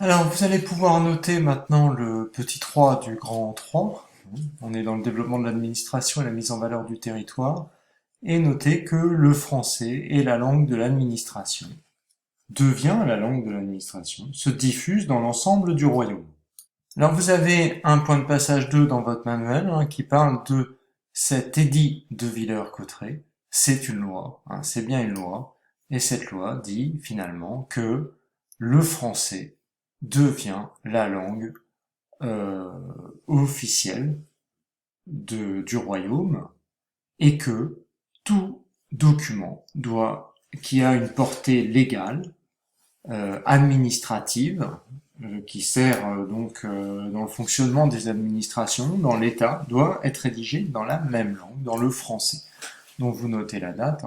Alors, vous allez pouvoir noter maintenant le petit 3 du grand 3. On est dans le développement de l'administration et la mise en valeur du territoire. Et noter que le français est la langue de l'administration, devient la langue de l'administration, se diffuse dans l'ensemble du royaume. Alors, vous avez un point de passage 2 dans votre manuel qui parle de cet édit de Villers-Cotterêts. C'est une loi, c'est bien une loi. Et cette loi dit finalement que le français devient la langue euh, officielle du royaume et que tout document qui a une portée légale, administrative, qui sert dans le fonctionnement des administrations, dans l'État, doit être rédigé dans la même langue, dans le français. Donc vous notez la date.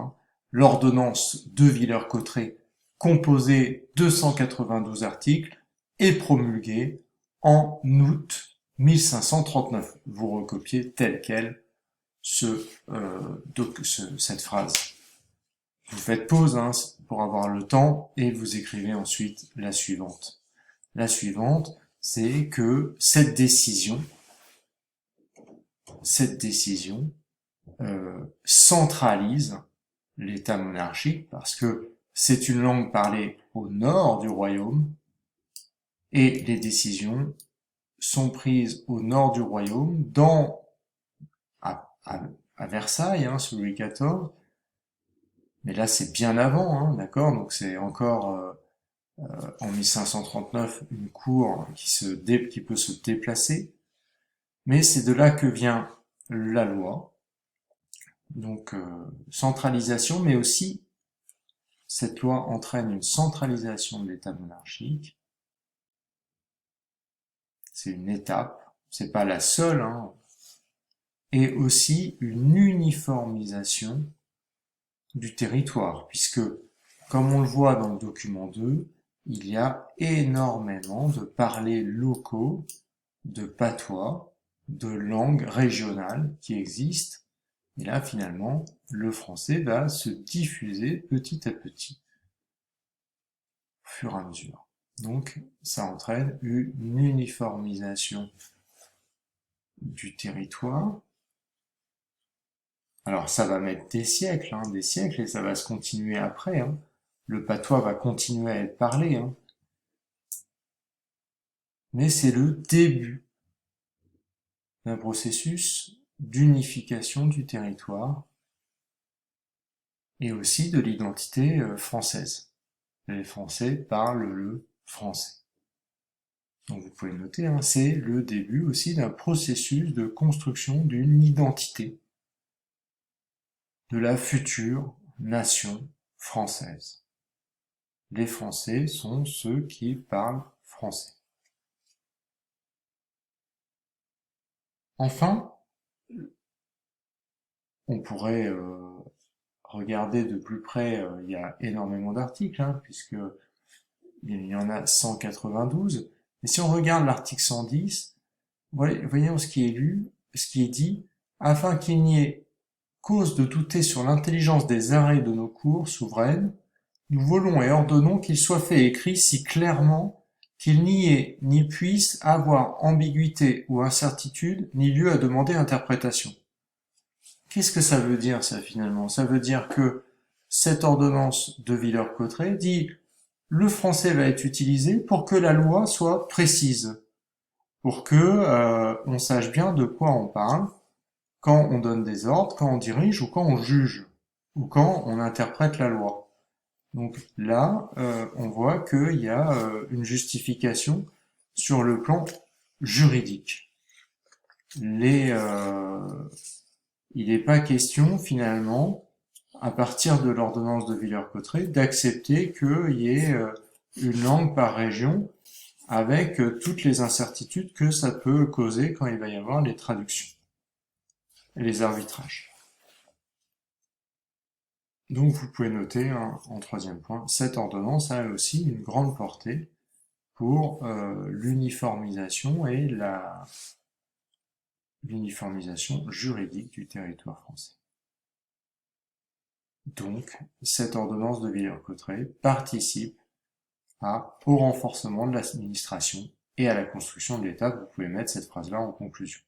L'ordonnance de Villers-Cotterêts, composée de 292 articles, est promulguée en août 1539. Vous recopiez tel quel cette phrase. Vous faites pause pour avoir le temps et vous écrivez ensuite la suivante. La suivante, c'est que cette décision centralise l'État monarchique parce que c'est une langue parlée au nord du royaume et les décisions sont prises au nord du royaume, à Versailles, sous Louis XIV, mais là c'est bien avant, d'accord, donc c'est encore en 1539 une cour qui peut se déplacer, mais c'est de là que vient la loi, donc centralisation, mais aussi cette loi entraîne une centralisation de l'État monarchique. C'est une étape, c'est pas la seule, et aussi une uniformisation du territoire, puisque, comme on le voit dans le document 2, il y a énormément de parlers locaux, de patois, de langues régionales qui existent. Et là, finalement, le français va se diffuser petit à petit, au fur et à mesure. Donc, ça entraîne une uniformisation du territoire. Alors, ça va mettre des siècles, et ça va se continuer après. Le patois va continuer à être parlé, mais c'est le début d'un processus d'unification du territoire et aussi de l'identité française. Les Français parlent le français. Donc vous pouvez noter, c'est le début aussi d'un processus de construction d'une identité de la future nation française. Les Français sont ceux qui parlent français. Enfin, on pourrait regarder de plus près, il y a énormément d'articles, puisque il y en a 192. Et si on regarde l'article 110, voyons ce qui est lu, ce qui est dit, afin qu'il n'y ait cause de douter sur l'intelligence des arrêts de nos cours souveraines, nous voulons et ordonnons qu'il soit fait écrit si clairement qu'il n'y ait ni puisse avoir ambiguïté ou incertitude, ni lieu à demander interprétation. Qu'est-ce que ça veut dire, ça, finalement? Ça veut dire que cette ordonnance de Villers-Cotterêts dit le français va être utilisé pour que la loi soit précise, pour que on sache bien de quoi on parle quand on donne des ordres, quand on dirige ou quand on juge, ou quand on interprète la loi. Donc là, on voit qu'il y a une justification sur le plan juridique. Il n'est pas question finalement, à partir de l'ordonnance de Villers-Cotterêts, d'accepter qu'il y ait une langue par région avec toutes les incertitudes que ça peut causer quand il va y avoir les traductions et les arbitrages. Donc vous pouvez noter en troisième point, cette ordonnance a aussi une grande portée pour l'uniformisation et l'uniformisation juridique du territoire français. Donc cette ordonnance de Villers-Cotterêts participe au renforcement de l'administration et à la construction de l'État. Vous pouvez mettre cette phrase-là en conclusion.